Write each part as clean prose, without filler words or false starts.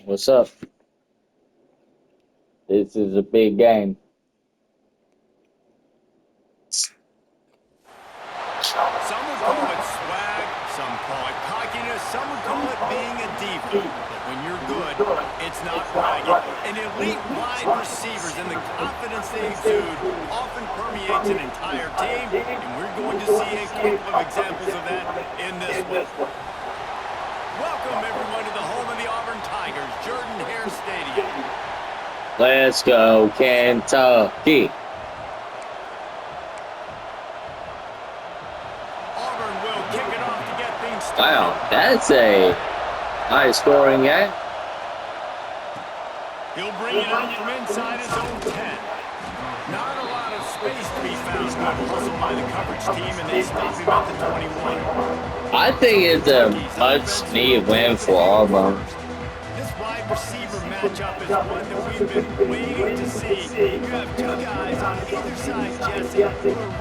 What's up? This is a big game. Some would call it swag, some call it cockiness, some would call it being a diva. But when you're good, it's not bragging. And elite wide receivers and the confidence they exude often permeates an entire team, and we're going to see a couple of examples of that in this one. Welcome, everyone, to the home of the Auburn Tigers, Jordan-Hare Stadium. Let's go, Kentucky. Auburn will kick it off to get things started. Wow, that's a high scoring game. He'll bring it up from inside his own 10. Not a lot of space to be found. Good hustle by the coverage team, and they stop him at the 21. I think it's a much needed win for Auburn. This wide receiver matchup is one that we've been waiting to see. You have two guys on either side, Jesse, who are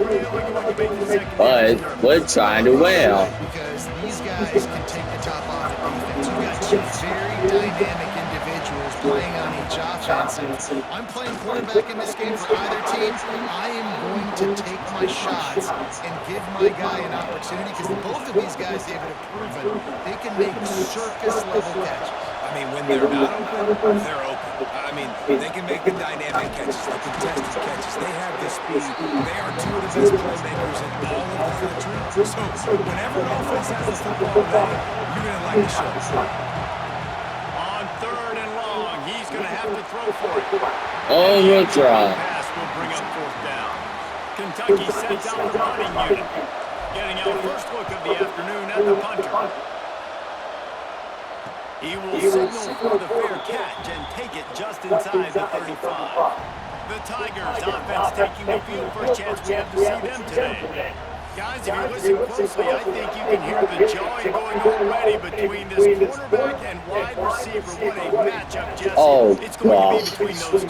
really going to make the second. But we're trying to win. Because these guys can take the top off the defense. You've got two very dynamic individuals playing on each offense. And I'm playing quarterback in this game for either team. I am going to take my shots and give my guy an opportunity because both of these guys, David, have proven they can make circus-level catches. I mean, when they're not open, they're open. I mean, they can make the dynamic catches, the contested catches. They have the speed. They are two of the best playmakers in all of the country. So whenever an offense has the football ready, you're going to like the show. On 3rd and long, he's going to have to throw for it. Overdraw. Pass will bring up 4th down. Kentucky sends out the punting unit. Getting our first look of the afternoon at the punter. He will signal for the fair catch and take it just inside the 35. The Tigers offense taking the field. First chance we have to see them today. Guys, if you listen closely, I think you can hear the joy going already between this quarterback and wide receiver. What a matchup, Jesse. Oh, it's going to be between those two.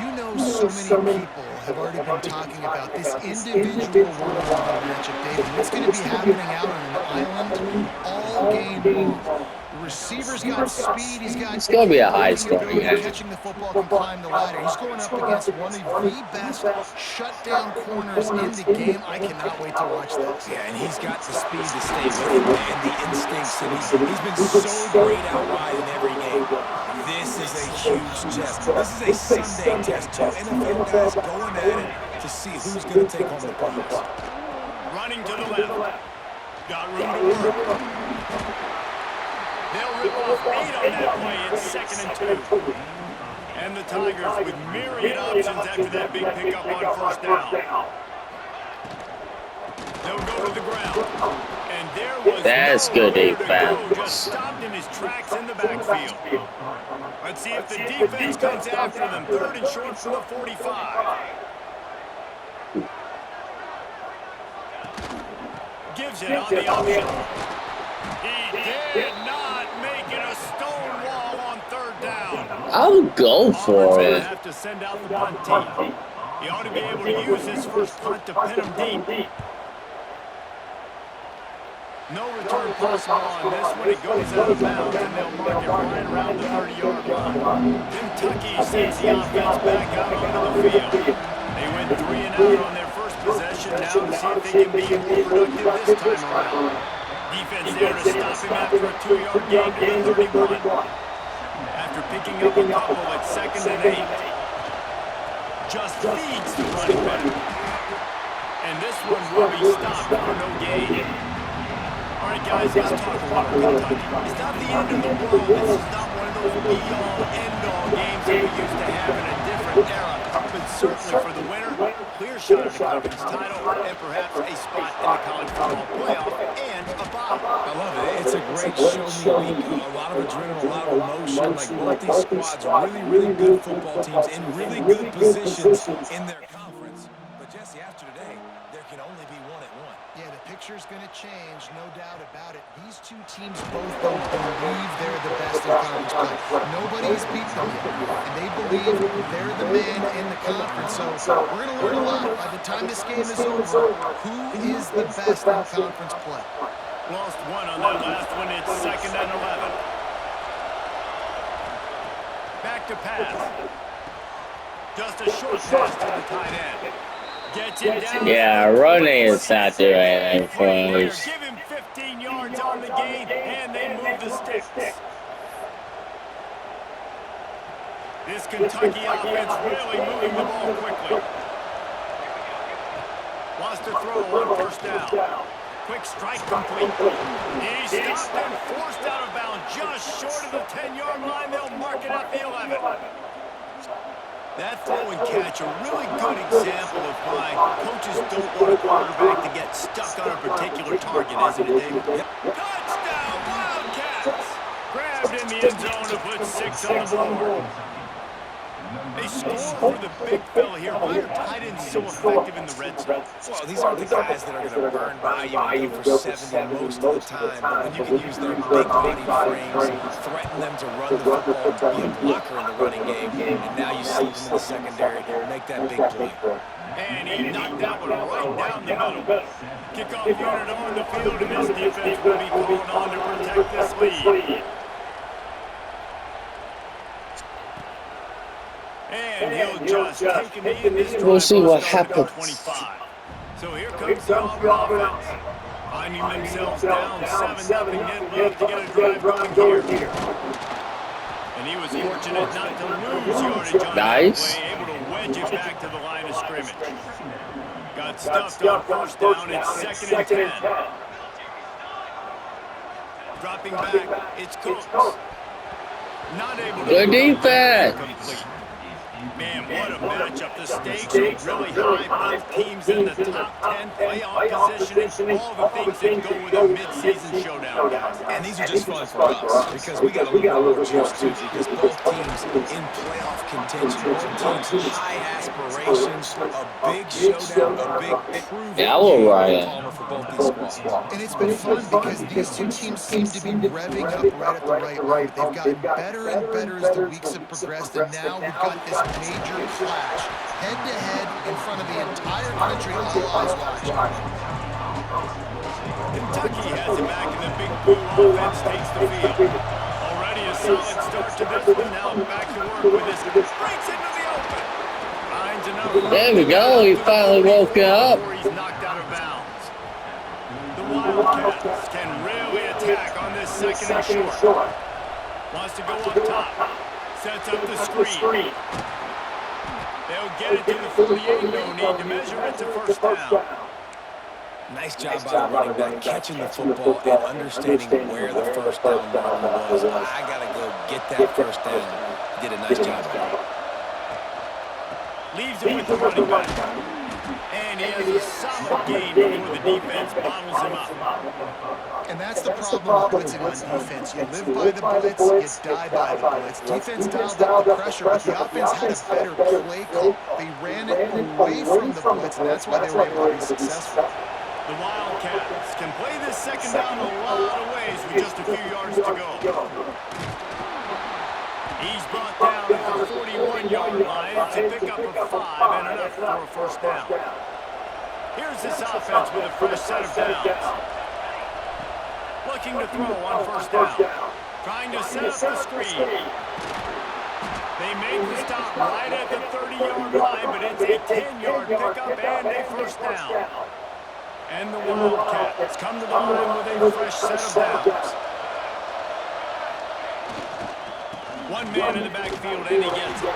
You know so many people have already been talking about this individual one-on-one matchup, David. It's going to be happening out on an island all game long. The receiver's got speed. It's going to be a high scoring game. Catching the football can climb the ladder. He's going up against one of the best shutdown corners in the game. I cannot wait to watch this. Yeah, and he's got the speed to stay with him and the instincts. And he's been so great out wide in every game. This is a huge test. This is a Sunday test. Two NFL guys going at it to see who's going to take home the points. Running to the left. Got room to work. They'll rip off 8 on that play. It's 2nd and 2. And the Tigers with myriad options after that big pickup on 1st down. They'll go to the ground. And there was That's good defense. Just stopped in his tracks in the backfield. Let's see if the defense comes after them. 3rd and short for the 45. Gives it on the option. He did not make it a stone wall on 3rd down. I'll go for it. Have to send out the punt team. He ought to be able to use his first punt to pin him deep. No return possible on this one. It goes out of bounds, and they'll mark it right around the 30-yard line. Kentucky sends the offense back out onto the field. They went 3 and out on their first possession. Now to see if they can be more productive this time around. Defense there to stop him after a 2-yard gain to the 31. After picking up a couple at 2nd and 8. Just feeds the running back. And this one will be stopped for no gain. All right, guys, let's talk about Kentucky. It's not the end of the world. This is not one of those be-all, end-all games that we used to have in a different era. But certainly for the winner, clear shot at a conference title and perhaps a spot in the college football playoff and a bye. I love it. It's a great show-me week. A lot of adrenaline, a lot of emotion. Like both these squads, really good football teams in really good positions in their conference. But Jesse, after today, there can only be one at one. Yeah, the picture's going to change, no doubt about it. These two teams both don't believe they're the best in conference play. Nobody's beat them yet, and they believe they're the man in the conference. So we're going to learn a lot. By the time this game is over, who is the best in conference play? Lost one on that last one. It's 2nd and 11. Back to pass. Just a short pass to the tight end. Gets it down. Yeah, running is not doing anything for us. Give him 15 yards on the gain, and they move the sticks. This Kentucky offense really moving the ball quickly. Wants to throw on first down. Quick strike complete. He's stopped and forced out of bounds just short of the 10-yard line. They'll mark it at the 11. That throw and catch, a really good example of why coaches don't want a quarterback to get stuck on a particular target, isn't it, David? Yep. Touchdown, Wildcats! Grabbed in the end zone to put 6 on the board. They score for the big fella here. Why are tight ends so effective in the red zone? Well, these aren't the guys that are going to burn by you and go for 70 most of the time. But when you can use their big body frames, threaten them to run the football, be a blocker in the running game, and now you see them in the secondary make that big play. And he knocked that one right down the middle. Kickoff unit on the field, and this defense will be called on to protect this lead. And he'll just take a knee in this drive. We'll see what happens. So here comes the Auburn offense. Finding themselves down 7-0. They'd love to get a drive going here. And he was fortunate not to lose yardage on that play, able to wedge it back to the line of scrimmage. Got stuffed on first down. It's 2nd and 10. Dropping back, it's Cooks. Not able to Good defense. Man, what a matchup. The stakes are really high. Both teams in the top 10 playoff positioning. All the things that go with a mid-season showdown, guys. And these are just fun for us because we got a little more juice too, because both teams in playoff contention, both teams high aspirations, a big showdown, a big proven game for both these squads. And it's been fun because these two teams seem to be revving up right at the right moment. They've gotten better and better as the weeks have progressed, and now we've got this major clash, head-to-head in front of the entire country, all eyes watching. Kentucky has it back, and the big blue offense takes the field. Already a solid start to this one. Now back to work with this. Breaks into the open. Finds another. There we go. He finally woke up. He's knocked out of bounds. The Wildcats can really attack on this 2nd and short. Wants to go up top. Sets up the screen. They'll get it to the 48. No need to measure it to first down. Nice job by the running back, catching the football and understanding where the first down marker was. I got to go get that first down. Did a nice job of it. Leaves it with the running back. And he has a solid gain before the defense bottles him up. And that's the problem with blitzing on defense. You live by the blitz, you die by the blitz. Defense dialed up the pressure, but the offense had a better play call. They ran it away from the blitz, and that's why they were able to be successful. The Wildcats can play this 2nd down a lot of ways with just a few yards to go. He's brought down at the 41-yard line to pick up a 5 and enough for a first down. Here's this offense with a fresh set of downs. Looking to throw on first down. Trying to set up the screen. They make the stop right at the 30-yard line, but it's a 10-yard pickup and a first down. And the Wildcats come to the line with a fresh set of downs. One man in the backfield, and he gets it.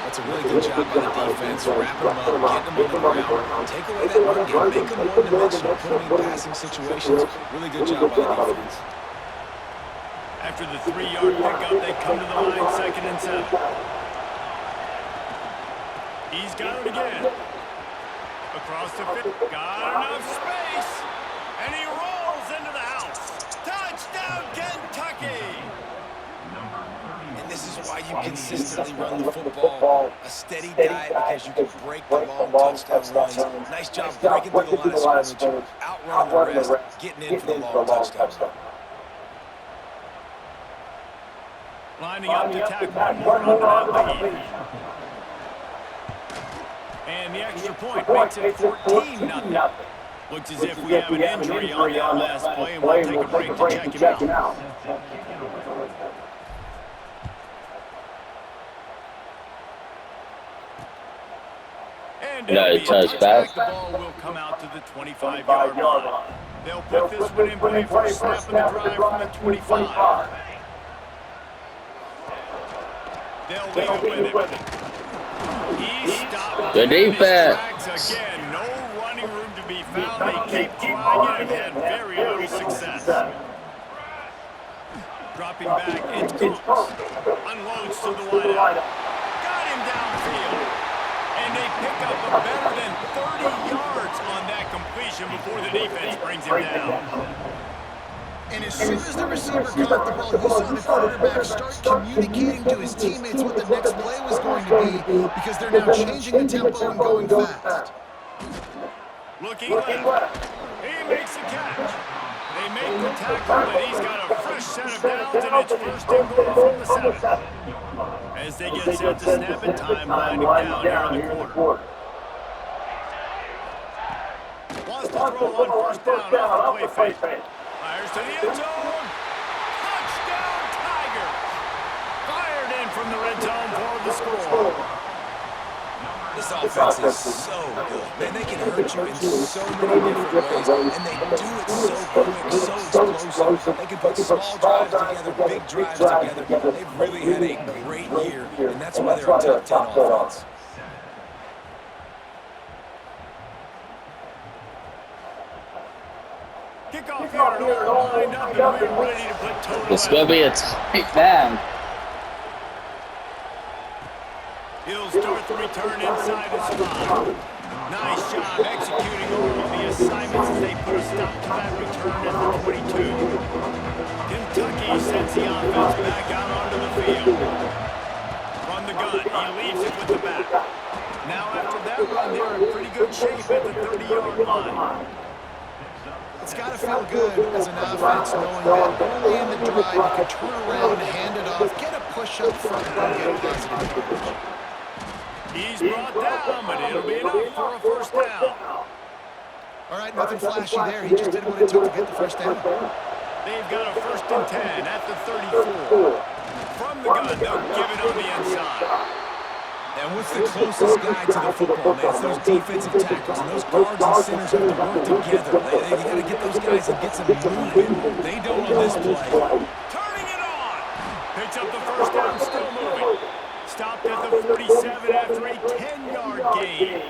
That's a really good job by the defense, wrapping them up, getting them on the ground, take away that run game, make them one-dimensional, put them in passing situations. Really good job by the defense. After the 3-yard pickup, they come to the line, 2nd and 7. He's got it again. Across the 50, got enough space, and he rolls into the house. Touchdown, Kentucky! And this is why you consistently run the football. A steady diet because you can break the long touchdown runs. Nice job breaking through the line of scrimmage, outrunning the rest, getting in for the long touchdown run. Lining up to tack one more onto that lead. And the extra point makes it 14-0. Looks as if we have an injury on that last play, and we'll take a break to check him out. And No, it'll be a touchback. touchback. The ball will come out to the 25-yard line. They'll put this one in play for snap of the drive from the 25. They'll leave it with him. He stopped Good dead in his defense. tracks again. No running room to be found. They keep trying it and had very little success. Dropping back, it's Cooks. Unloads to the wideout. Got him downfield. And they pick up a better than 30 yards on that completion before the defense brings him down. And as soon as the receiver caught the ball, you saw the quarterback start communicating to his teammates what the next play was going to be because they're now changing the tempo and going fast. Looking left. He makes the catch. They make the tackle, and he's got a fresh set of downs, and it's first and goal from the 7. As they get set to snap it, time winding down here in the quarter. Wants to throw on first down off the play fake. Fires to the end zone. Touchdown, Tigers. Fired in from the red zone for the score. This offense is so good. Man, they can hurt you in so many different ways, and they do it so quick, so explosive. They can put small drives together, big drives together. They've really had a great year, and that's why they're a top 10 offense. Kickoff here, all lined up, and we're ready to put total. It's gonna be a tight down. He'll start the return inside the spot. Nice job executing all of the assignments as they put a stop to that return at the 22. Kentucky sends the offense back out onto the field. From the gun, he leaves it with the back. Now after that run, they're in pretty good shape at the 30-yard line. It's got to feel good as an offense knowing that early in the drive you can turn around and hand it off, get a push up front, and get positive yardage. He's brought down, but it'll be enough for a first down. All right, nothing flashy there. He just did what it took to get the first down. They've got a 1st and 10 at the 34. From the gun, they'll give it on the inside. And what's the closest guy to the football, man? It's those defensive tackles, and those guards and centers have to work together. They got to get those guys and get some movement. They don't on this play. Turning it on. Picks up the first down, still moving. Stopped at the 47 after a 10-yard gain.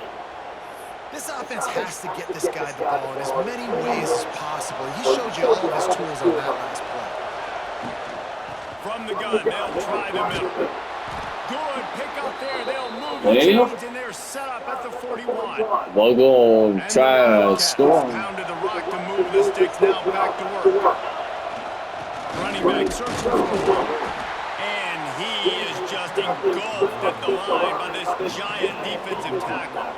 This offense has to get this guy the ball in as many ways as possible. He showed you all of his tools on that last play. From the gun, they'll try the middle. Good pick up there. They'll move the chains, and they're set up at the 41. We're going to try to score. Pounded the rock to move the sticks. Now back to work. Running back searching for the ball. And he is just engulfed at the line by this giant defensive tackle.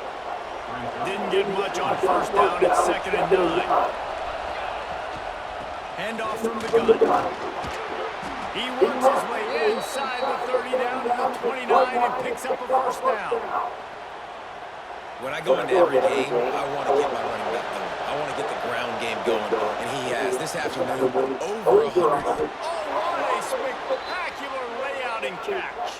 Didn't get much on first down. It's 2nd and 9. Handoff from the gun. He works his way inside the 30 down to the 29 and picks up a first down. When I go into every game, I want to get my running back going. I want to get the ground game going, and he has. This afternoon, over 100. Oh, what a spectacular layout and catch.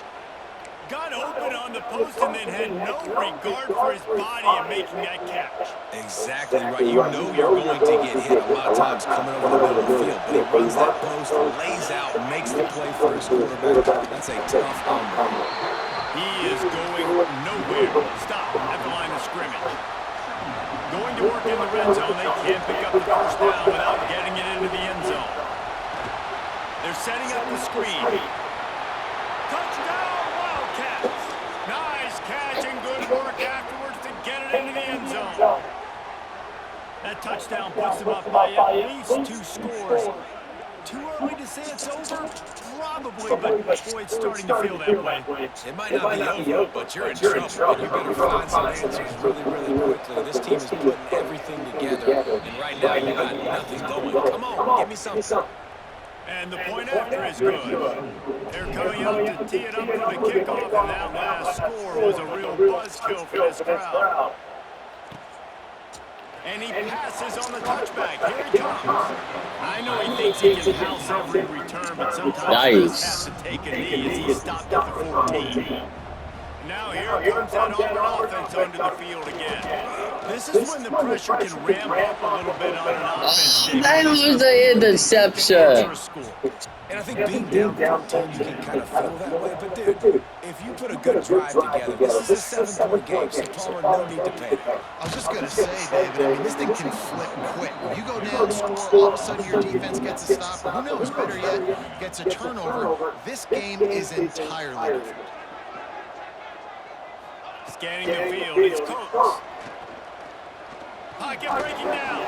Got open on the post and then had no regard for his body in making that catch. Exactly right. You know you're going to get hit a lot of times coming over the middle of the field, but he runs that post, lays out, and makes the play for his quarterback. That's a tough number. He is going nowhere. Stop at the line of scrimmage. Going to work in the red zone. They can't pick up the first down without getting it into the end zone. They're setting up the screen. Touchdown, Wildcats. Nice catch and good work afterwards to get it into the end zone. That touchdown puts them up by at least 2 scores. Too early to say it's over? Probably, but boy, it's starting to feel that way. It might not be over, but you're in trouble. You better find some answers really, really quickly. This team is putting everything together, and right now you got nothing going. Come on, give me something. And the point after is good. They're coming out to tee it up for the kickoff, and that last score was a real buzzkill for this crowd. And he passes on the touchback. Here he comes. I know he thinks he can house every return, but sometimes he just has to take a knee as he stopped at the 14. Now here comes that Auburn offense onto the field again. This is when the pressure can ramp up a little bit on an offense. That was an interception. And I think being down 14, you can kind of feel that way. But, dude, if you put a good drive together, this is a 7-point game, so Palmer, no need to panic. I was just going to say, David, I mean, this thing can flip quick. You go down, score, all of a sudden your defense gets a stop, or who knows, better yet, gets a turnover. This game is entirely different. Scanning the field, it's Coates. Pocket breaking down.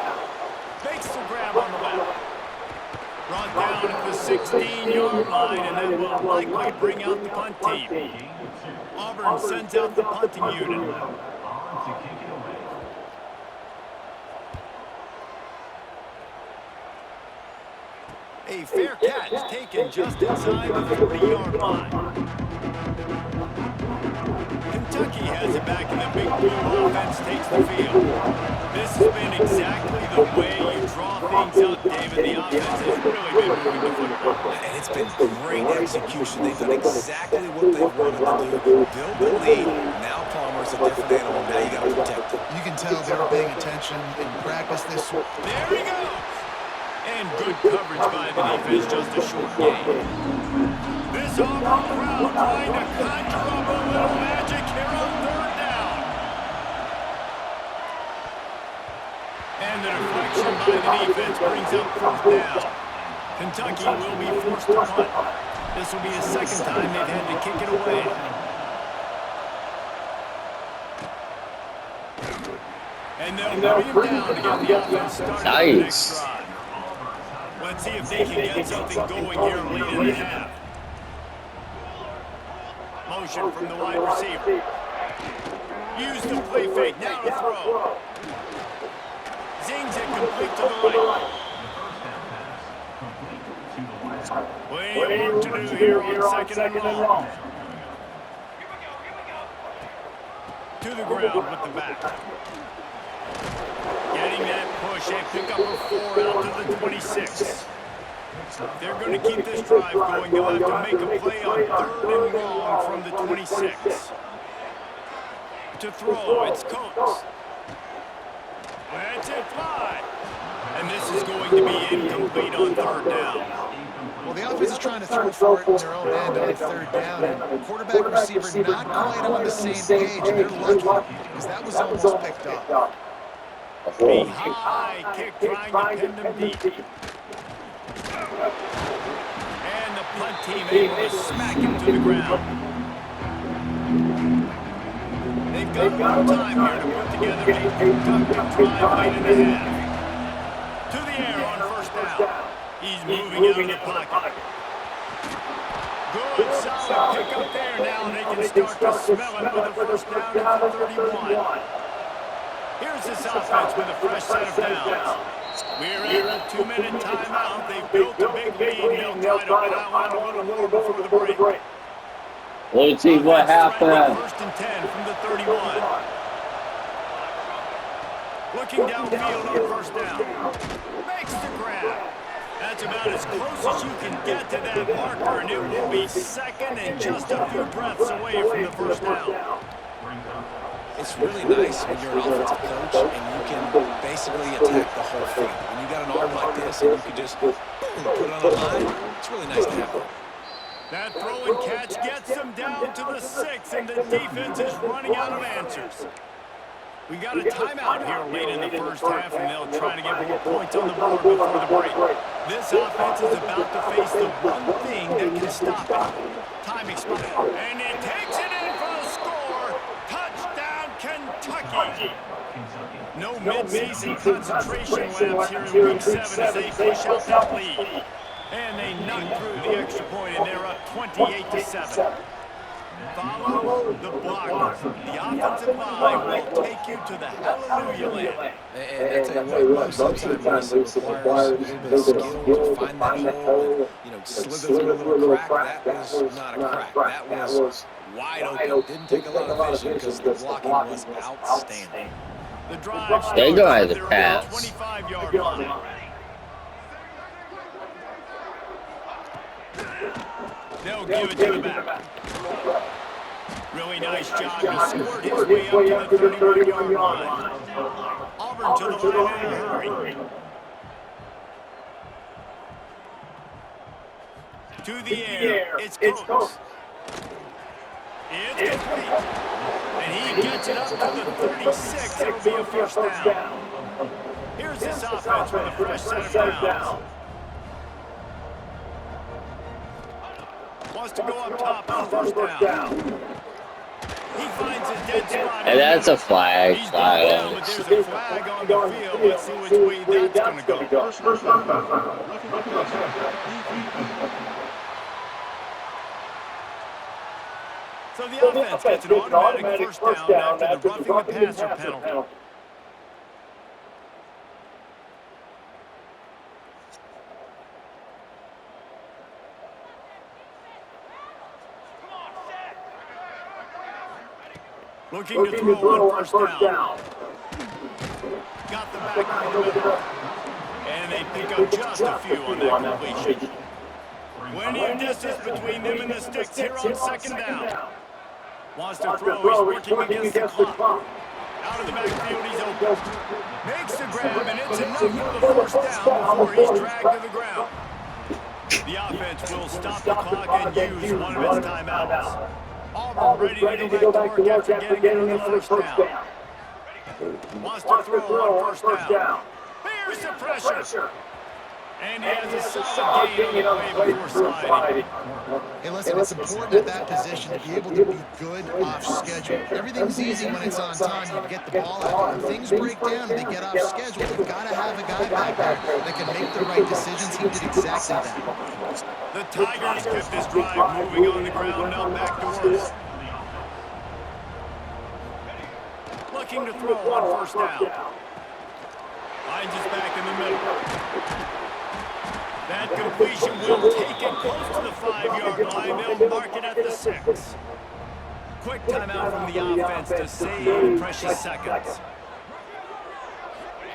Makes the grab on the left. Brought down at the 16-yard line, and that will likely bring out the punt team. Auburn sends out the punting unit. A fair catch taken just inside the 40-yard line. Kentucky has it back, and the big blue offense takes the field. This has been exactly the way you draw things up, David. The offense has really been moving the football. And it's been great execution. They've done exactly what they wanted to do. Build the lead. Now Palmer's a different animal. Now you got to protect him. You can tell they were paying attention in practice this week. There he goes. And good coverage by the defense, just a short game. This Auburn crowd trying to conjure up a little magic here on third down. And the deflection by the defense brings up fourth down. Kentucky will be forced to punt. This will be the second time they've had to kick it away. And they'll bring him down to get the offense started on the next drive. Let's see if they can get something going here late in the half. Motion from the wide receiver. Use the play fake. Now to throw. Zings it complete to the right. Plenty of work to do here on second and long. To the ground with the back. Getting that push, they pick up a 4 out to the 26. They're going to keep this drive going. They'll have to make a play on third and long from the 26. To throw, it's Coates. Let's it fly. And this is going to be incomplete on third down. Well, the offense is trying to throw for it in their own end on third down, and quarterback and receiver not quite on the same page, and they're lucky because that was almost picked up. A high kick trying to pin them deep. And the punt team able to smack him to the ground. They've got a little time here to put together a productive drive late in the half. To the air on first down. He's moving out of the pocket. Good, solid pick up there now, and they can start to smell it with a first down at the 31. Here's this offense with a fresh set of downs. We're in a 2-minute timeout. They've built a big lead. They'll try to put out a little more before the break. Let's see what happened. First and 10 from the 31. Looking downfield on first down. Makes the grab. That's about as close as you can get to that marker, and it will be second and just a few breaths away from the first down. It's really nice when you're an offensive coach and you can basically attack the whole field. When you got an arm like this and you can just boom, put it on the line, it's really nice to have that. That throw and catch gets them down to the 6, and the defense is running out of answers. We got a timeout here late in the first half, and they'll try to get more points on the board before the break. This offense is about to face the one thing that can stop it. Time expired. And it takes it in for the score. Touchdown, Kentucky. No mid-season concentration laps here in Week 7 as they push out that lead. And they knock through the extra point, and they're up 28-7. Follow the blockers. The offensive line will take you to the hallelujah land. And I tell you what, most of the time this requires a little bit of skill to find that hole and, slither through a little crack. That was not a crack. That was wide open. Didn't take a lot of vision because the blocking was outstanding. The drive They go starts at at the their own pass. 25-yard line. They'll give it to the back. Really nice job. He scored his way up to the 31-yard line. Auburn to the line in a hurry. To the air. It's Cooks. It's complete. And he gets it up to the 36. It'll be a first down. Here's this offense with a fresh set of downs. Wants to go up top on first down. He finds his dead spot. And that's a flag. He's brought down, but there's a flag on the field. Let's see which way that's going to go. So the offense gets an automatic first down after the roughing the passer penalty. Looking to throw on first down. Got the back in the middle. And they pick up just a few on that completion. Plenty of distance between them and the sticks here on second down. Wants to throw, he's working against the clock. Out of the backfield, he's open. Makes the grab, and it's enough for the first down before he's dragged to the ground. The offense will stop the clock and use one of its timeouts. Auburn ready to go back to work after getting the first down. Wants to throw on first down. Here's the pressure. And he has a solid gain on the play before sliding. Hey, listen, it's important at that position to be able to be good off schedule. Everything's easy when it's on time. You get the ball out. When things break down and they get off schedule, you've got to have a guy back there that can make the right decisions. He did exactly that. The Tigers kept this drive moving on the ground, now back to work. Looking to throw on first down. Finds his back in the middle. That completion will take it close to the 5-yard line. They'll mark it at the 6. Quick timeout from the offense to save precious seconds.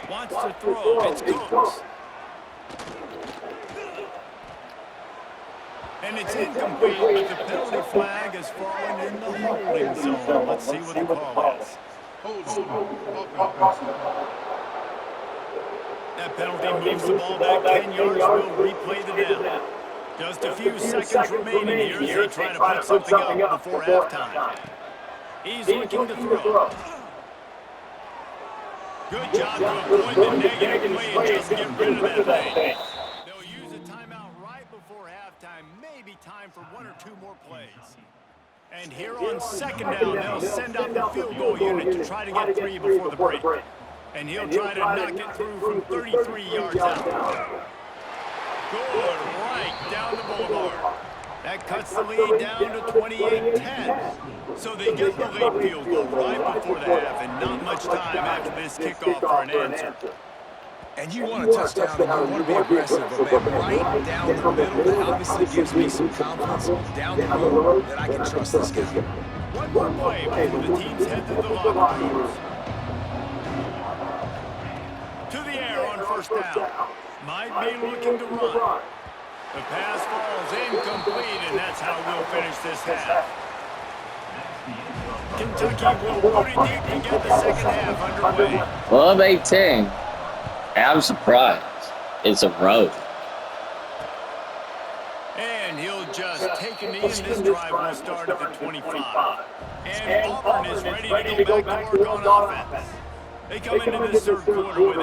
Wants to throw. It's Cooks. And it's incomplete, but the penalty flag has fallen in the holding zone. Let's see what the call is. That penalty moves the ball back 10 yards. We'll replay the down. Just a few seconds remaining here as they try to put something up before halftime. He's looking to throw. Good job to avoid the negative play and just get rid of that thing. They'll use a timeout right before halftime. Maybe time for 1 or 2 more plays. And here on second down, they'll send out the field goal unit to try to get 3 before the break. And he'll try to knock it through from 33 yards out. Good right down the boulevard. That cuts the lead down to 28-10. So they get the late field goal right before the half, and not much time after this kickoff for an answer. And you want a touchdown, and you want to be aggressive, but man, right down the middle, that obviously gives me some confidence down the road that I can trust this guy. One more play before the teams head to the locker rooms. To the air on first down. Might be looking to run. The pass falls incomplete, and that's how we'll finish this half. Kentucky will put it deep and get the second half underway. Well, 18. I'm surprised. It's a road. And he'll just take a knee, and this drive will start at the 25. And Auburn is ready to go back to work on offense. They come into this third quarter with a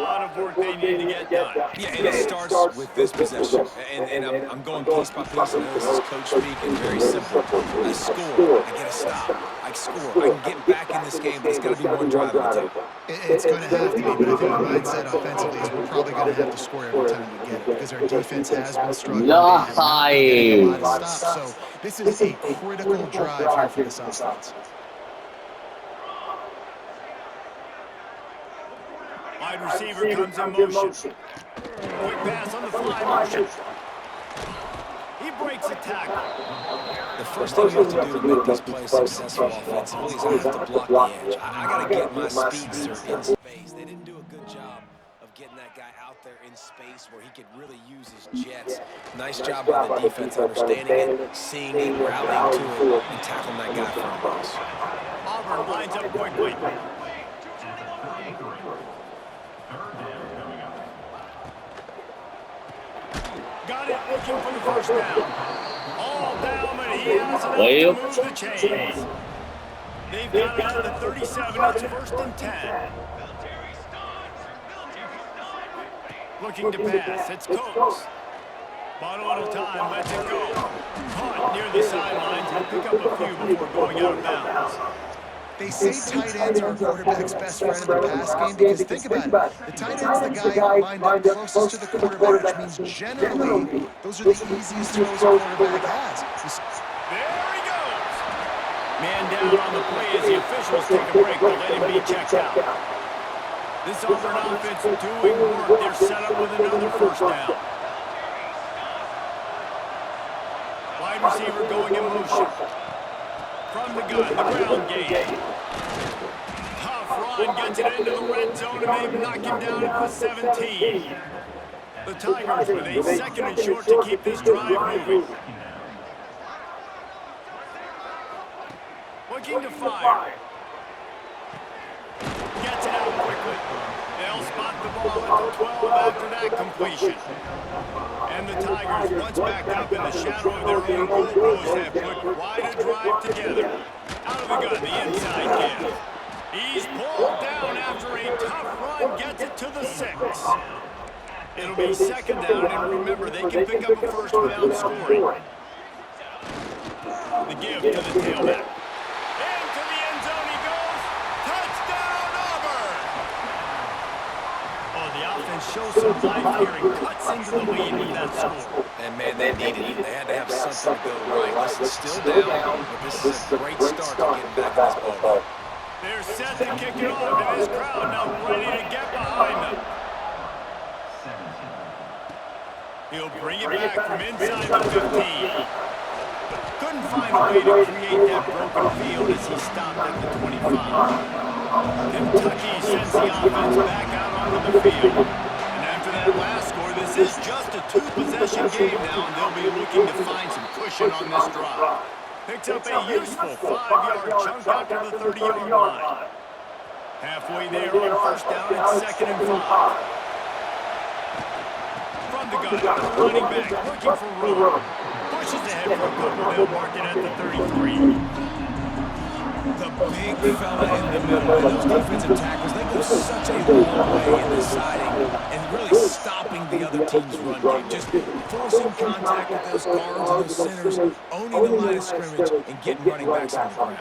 lot of work they need to get done. Yeah, and it starts with this possession. And I'm going piece by piece. And this is coach speak, and very simple. I score. I get a stop. I score. I can get back in this game, but it's got to be one drive at a time. It's going to have to be, but I think the mindset offensively is we're probably going to have to score every time we get it because our defense has been struggling. Nice. A lot of stops. So this is a critical drive here for this offense. Wide receiver comes in motion. Quick pass on the fly motion. He breaks a tackle. The first thing you have to do to make these plays successful offensively is I have to block the edge. I got to get my speed in space. They didn't do a good job of getting that guy guy out there in space where he could really use his jets. Nice job by the defense understanding it, seeing it, rallying to it, and tackling that guy for a loss. Auburn lines up quickly. Got it, looking for the first down. All down, but he has enough to move the chains. They've got it at the 37. It's 1st and 10. Looking to pass. It's Coates. Bottle at a time. Lets it go. Caught near the sidelines. He'll pick up a few before going out of bounds. They say tight ends are a quarterback's best friend in the pass game because think about it. The tight end's the guy lined up closest to the quarterback, which means generally those are the easiest throws a quarterback has. There he goes. Man down on the play as the officials take a break to let him be checked out. This Auburn offense doing work. They're set up with another first down. Wide receiver going in motion. From the gun, the ground game. Tough run gets it into the red zone, and they knock him down at the 17. The Tigers with a 2nd and short to keep this drive moving. Looking to fire. Gets it out quickly. They'll spot the ball at the 12 after that completion. And the Tigers, once back up in the shadow of their own goal post, have put quite a drive together. Out of the gun, the inside give. He's pulled down after a tough run, gets it to the 6. It'll be 2nd down, and remember, they can pick up a first without scoring. The give to the tailback. Into the end zone he goes. Touchdown, Auburn! Oh, the offense shows some life here and cuts into the lead with that score. And, man, they needed it. They had to have something to go right. Listen, still down, but this is a great start to getting back in this ball. They're set to kick it off, and this crowd now ready to get behind them. He'll bring it back from inside the 15. Couldn't find a way to create that broken field as he stopped at the 25. Kentucky sends the offense back out onto the field. And after that last score, this is just a 2-possession game now, and they'll be looking to find some cushion on this drive. Picks up a useful 5-yard chunk after the 30-yard line. Halfway there on first down, it's 2nd and 5. From the gun, the running back looking for room. Pushes ahead for a couple. They'll mark it at the 33. The big fella in the middle, and those defensive tackles, they go such a long way in this siding and really stopping the other team's run game. Just forcing contact with those guards and those centers, owning the line of scrimmage, and getting running backs on the ground.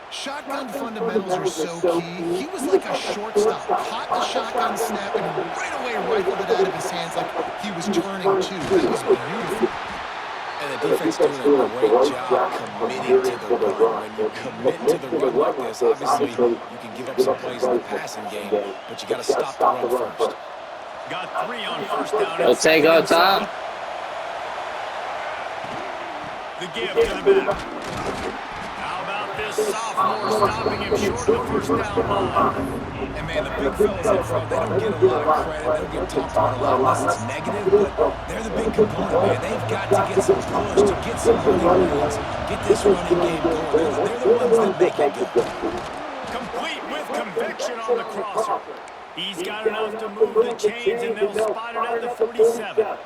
Shotgun fundamentals are so key. He was like a shortstop, caught the shotgun snap and right away rifled it out of his hands like he was turning two. That was beautiful. And the defense doing a great job committing to the run. When you commit to the run like this, obviously you can give up some plays in the passing game, but you got to stop the run first. Got 3 on first down. Let's take our time. The give to the back. How about this sophomore stopping him short of the first down line? And, man, the big fellas in front, they don't get a lot of credit. They don't get talked about a lot unless it's negative, but they're the big component, man. They've got to get some push, to get some running runs, get this running game going. They're the ones that make it go. Complete with conviction on the crosser. He's got enough to move the chains, and they'll spot it at the 47.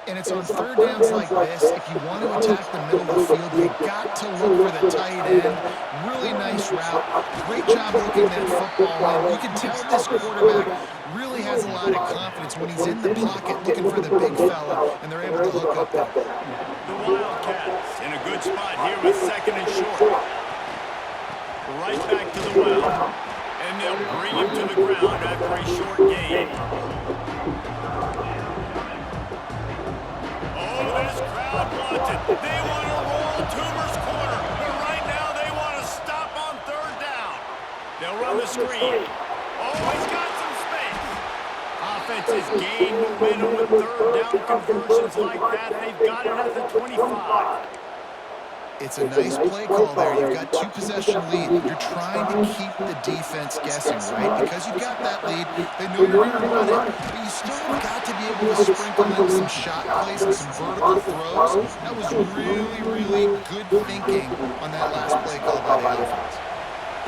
And it's on third downs like this, if you want to attack the middle of the field, you got to look for the tight end. Really nice route. Great job looking that football in. You can tell this quarterback really has a lot of confidence when he's in the pocket looking for the big fella, and they're able to hook up there. The Wildcats in a good spot here with 2nd and short. Right back to the well. And they'll bring him to the ground after a short gain. This crowd wants it. They want to roll Toomer's corner, but right now they want to stop on 3rd down. They'll run the screen. Oh, he's got some space. Offense has gained momentum with 3rd down conversions like that. They've got it at the 25. It's a nice play call there. You've got 2-possession lead. You're trying to keep the defense guessing, right? Because you've got that lead, they know you're going to run it, but you still have got to be able to sprinkle in some shot plays and some vertical throws. That was really, really good thinking on that last play call by the offense.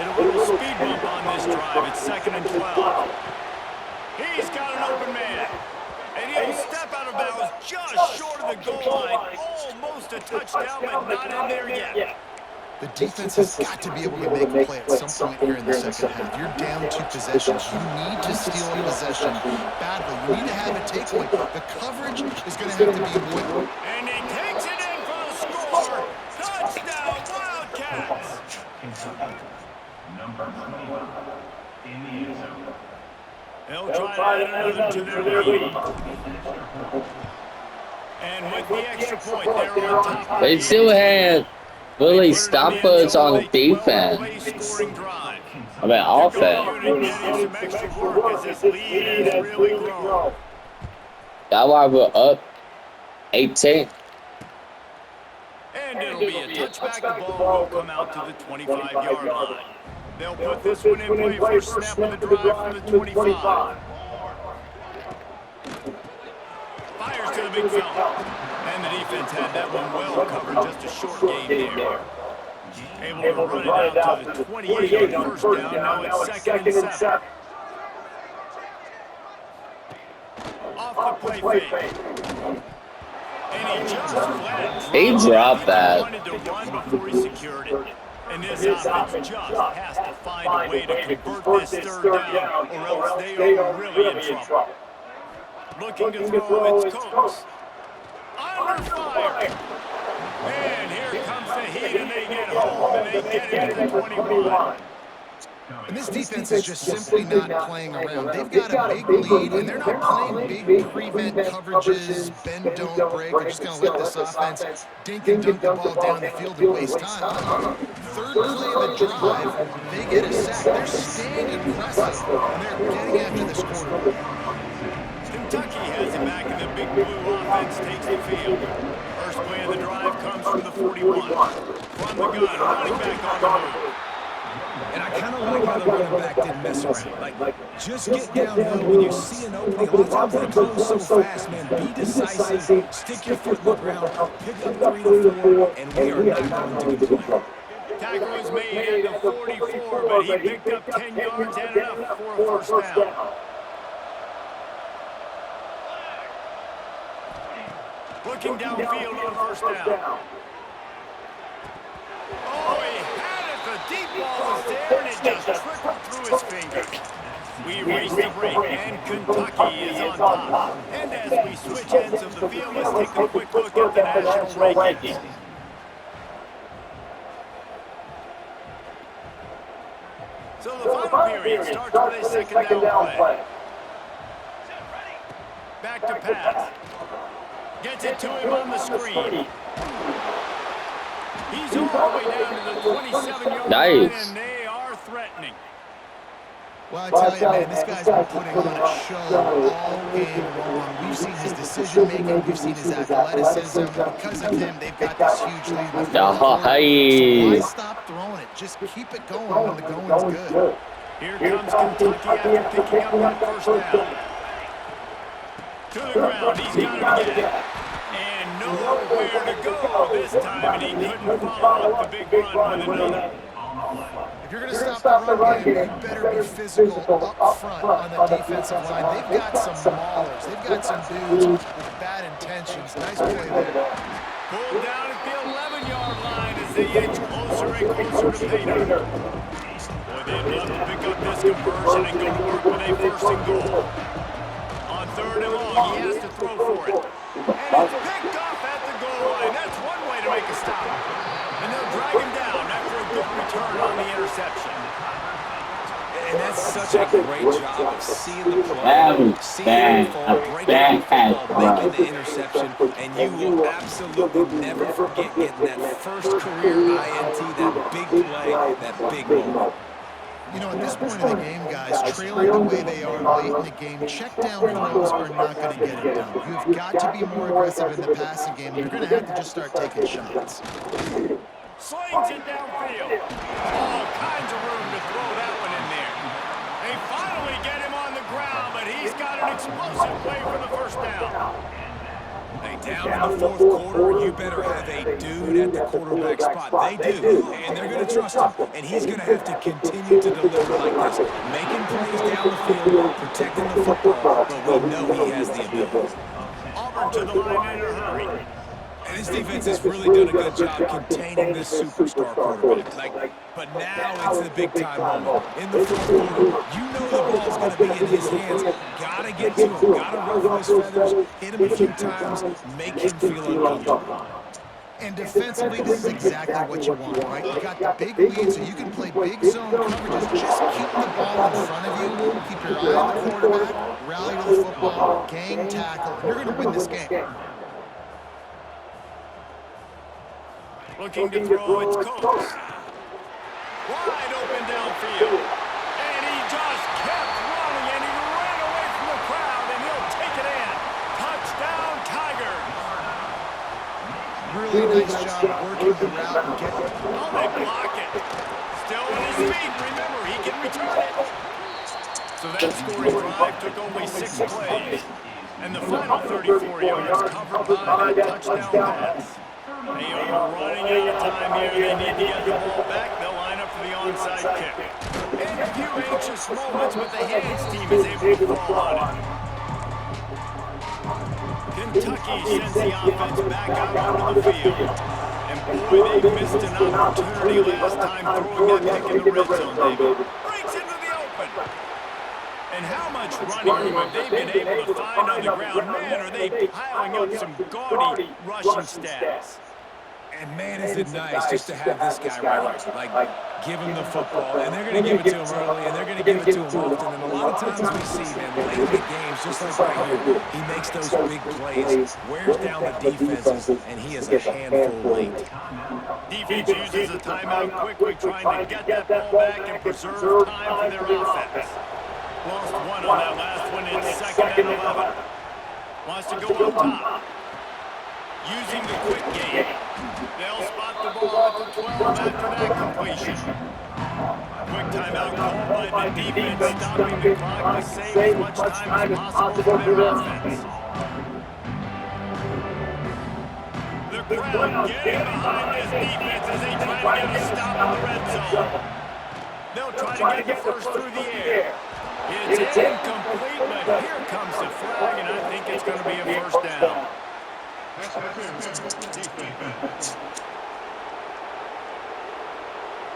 Hit a little speed bump on this drive. It's 2nd and 12. He's got an open man. And he'll step out of bounds just short of the goal line. Almost a touchdown, but not in there yet. The defense has got to be able to make a play at some point here in the second half. You're down 2 possessions. You need to steal a possession badly. You need to have a takeaway. The coverage is going to have to be more. And he takes it in for the score. Touchdown, Wildcats. Number 21 in the end zone. They'll try to add another to their lead. And with the extra point, they're on top. They still had really stop us on defense. I mean, offense. That's why we're up 18. And it'll be a touchback. The ball will come out to the 25-yard line. They'll put this one in play first snap of the drive from the 25. Fires to the big fella. And the defense had that one well covered, just a short gain there. Able to run it out to the 28 on first down. Now it's 2nd and 7. Off the play fake. And he just flat. He dropped that. He wanted to run before he secured it. And this offense just has to find a way to convert this 3rd down, or else they are really in trouble. Looking to throw, it's Coates. Under fire. And here comes the heat, and they get home, and they get into the 21. And this defense is just simply not playing around. They've got a big lead, and they're not playing big prevent coverages, bend, don't break. They're just going to let this offense dink and dunk the ball down the field and waste time. 3rd play of the drive, they get a sack. They're staying aggressive, and they're getting after this quarterback. Kentucky has it back, and the big blue offense takes the field. First play of the drive comes from the 41. From the gun, running back on the move. And I kind of like how the running back didn't mess around. Like, just get downhill when you see an opening. A lot of times they close so fast, man. Be decisive, stick your foot in the ground, pick up 3 to 4, and we are not going to be playing. Tackle was made at the 44, but he picked up 10 yards and enough for a first down. Looking downfield on first down. Oh, he had it. The deep ball was there, and it just trickled through his fingers. We race the break, and Kentucky is on top. And as we switch ends of the field, let's take a quick look at the national rankings. So the final period starts with a 2nd down play. Back to pass. Gets it to him on the screen. He's all the way down to the 27-yard line, and they are threatening. Well, I tell you, man, this guy's been putting on a show all game long. We've seen his decision-making. We've seen his athleticism. Because of him, they've got this huge lead in the fourth quarter. So why stop throwing it? Just keep it going when the going's good. Here comes Kentucky after picking up that first down. To the ground. He's got it again. And nowhere to go this time, and he couldn't follow up the big run with another. If you're going to stop the run game, you better be physical up front on the defensive line. They've got some maulers. They've got some dudes with bad intentions. Nice play there. Pulled down at the 11-yard line as they inch closer and closer to pay dirt. Boy, they'd love to pick up this conversion and go to work with a 1st and goal. On 3rd and long, he has to throw for it. And it's picked off at the goal line. That's one way to make a stop. And they'll drag him down after a good return on the interception. And that's such a great job of seeing the play, seeing the fall, breaking the football, making the interception, and you will absolutely never forget getting that first career INT, that big play, that big moment. You know, at this point in the game, guys, trailing the way they are late in the game, check down throws are not going to get it done. You've got to be more aggressive in the passing game. You're going to have to just start taking shots. Takes it downfield. All kinds of room to throw that one in there. They finally get him on the ground, but he's got an explosive play for the first down. Hey, down in the fourth quarter, you better have a dude at the quarterback spot. They do, and they're going to trust him. And he's going to have to continue to deliver like this, making plays down the field, protecting the football, but we know he has the ability. Auburn to the line in a hurry. And this defense has really done a good job containing this superstar quarterback. But now it's the big-time moment. In the fourth quarter, you know the ball's going to be in his hands. Got to get to him. Got to ruffle his feathers, hit him a few times, make him feel uncomfortable. And defensively, this is exactly what you want, right? You got the big lead, so you can play big zone coverages. Just keep the ball in front of you. Keep your eye on the quarterback. Rally to the football. Gang tackle. You're going to win this game. Looking to throw, it's Coates. Wide open downfield. And he just kept running, and he ran away from the crowd, and he'll take it in. Touchdown, Tigers. Really nice job working the route and getting it. Oh, they block it. Still on his feet. Remember, he can return it. So that scoring drive took only 6 plays. And the final 34 yards covered by that touchdown pass. They are running out of time here. They need to get the ball back. They'll line up for the onside kick. And a few anxious moments, but the Hands team is able to fall on it. Kentucky sends the offense back out onto the field. And boy, they missed an opportunity last time throwing that pick in the red zone, David. Breaks into the open. And how much running room have they been able to find on the ground? Man, are they piling up some gaudy rushing stats. And man, is it nice just to have this guy right. Like, give him the football, and they're going to give it to him early, and they're going to give it to him often. And a lot of times we see, man, late in the games, just like right here, he makes those big plays, wears down the defenses, and he is a handful late. Defense uses a timeout quickly, trying to get that ball back and preserve time for their offense. Lost one on that last one. It's 2nd and 11. Wants to go on top. Using the quick game. They'll spot the ball at the 12 after that completion. Quick timeout called by the defense, stopping the clock to save as much time as possible for their offense. The crowd getting behind this defense as they try to get a stop in the red zone. They'll try to get the first through the air. It's incomplete, but here comes the flag, and I think it's going to be a first down.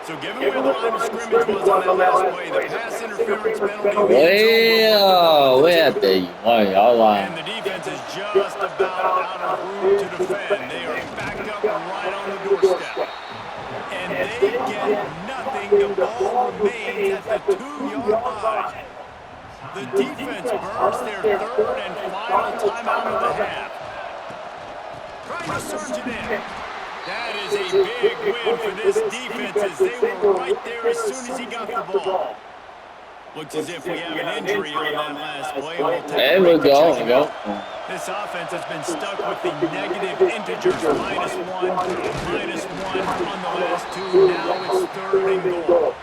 So given where the line of scrimmage was on that last play, the pass interference penalty. Well, we're at the 1-yard line. And the defense is just about out of room to defend. They are backed up and right on the doorstep. And they get nothing. The ball remains at the 2-yard line. The defense burns their 3rd and final timeout of the half. Trying to surge it in. That is a big win for this defense as they were right there as soon as he got the ball. Looks as if we have an injury on that last play. There we go. This offense has been stuck with the negative integers, -1, -1 on the last 2. Now it's 3rd and goal.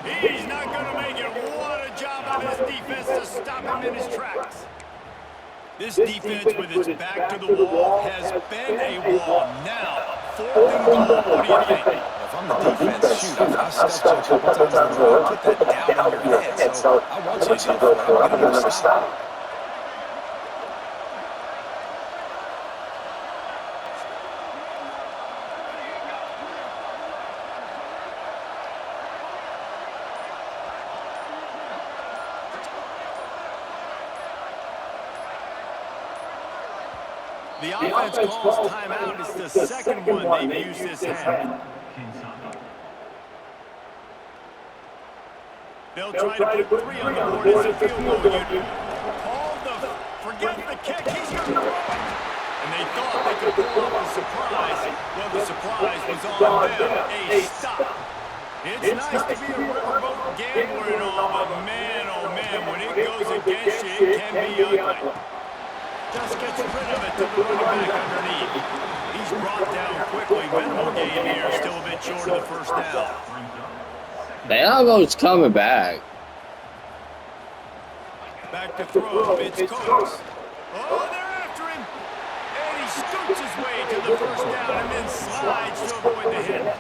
He's not going to make it. What a job on this defense to stop him in his tracks. This defense, with its back to the wall, has been a wall. Now, 4th and goal. What do you think? If I'm the defense, shoot, I've stepped you a couple times in a row. Put that down in your head. So I want you to go for it. I'm going to stop. The offense calls timeout. It's the 2nd one they've used this half. They'll try to put 3 on the board as a field goal unit. Forget the kick. He's going to throw it. And they thought they could pull off a surprise. Well, the surprise was on them. A stop. It's nice to be a riverboat gambler and all, but man, oh man, when it goes against you, it can be ugly. Just gets rid of it to the running back underneath. He's brought down quickly. Minimal gain here. Still a bit it short of the first down. They almost coming back. Back to throw. It's Cooks. Oh, they're after him. And he scoots his way to the first down and then slides to avoid the hit.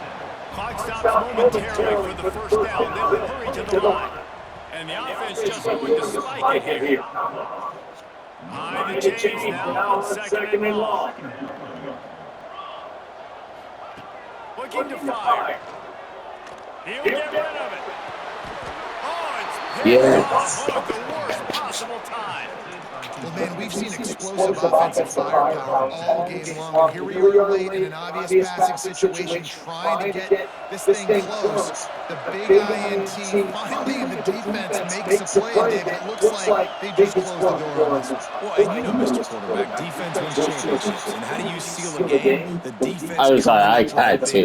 Clock stops momentarily for the first down. They'll hurry to the line. And the offense just going to spike it here. High the chains now on second and long. Looking to fire. He'll get rid of it. Oh, it's picked off at the worst possible time. Well, man, we've seen explosive offensive firepower all game long. And here we are late in an obvious passing situation, trying to get this thing close. The big INT, finally the defense makes a play, David. It looks like they just closed the door on this one. Well, and you know, Mr. Quarterback, defense wins championships. And how do you seal a game? The defense. I was like, I had to.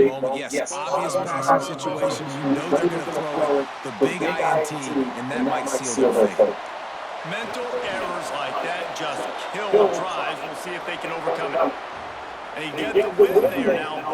Yes, obvious passing situation. You know they're going to throw it. The big INT, and that might seal their fate. Mental errors like that just kill drives. We'll see if they can overcome it. They get the win. They are now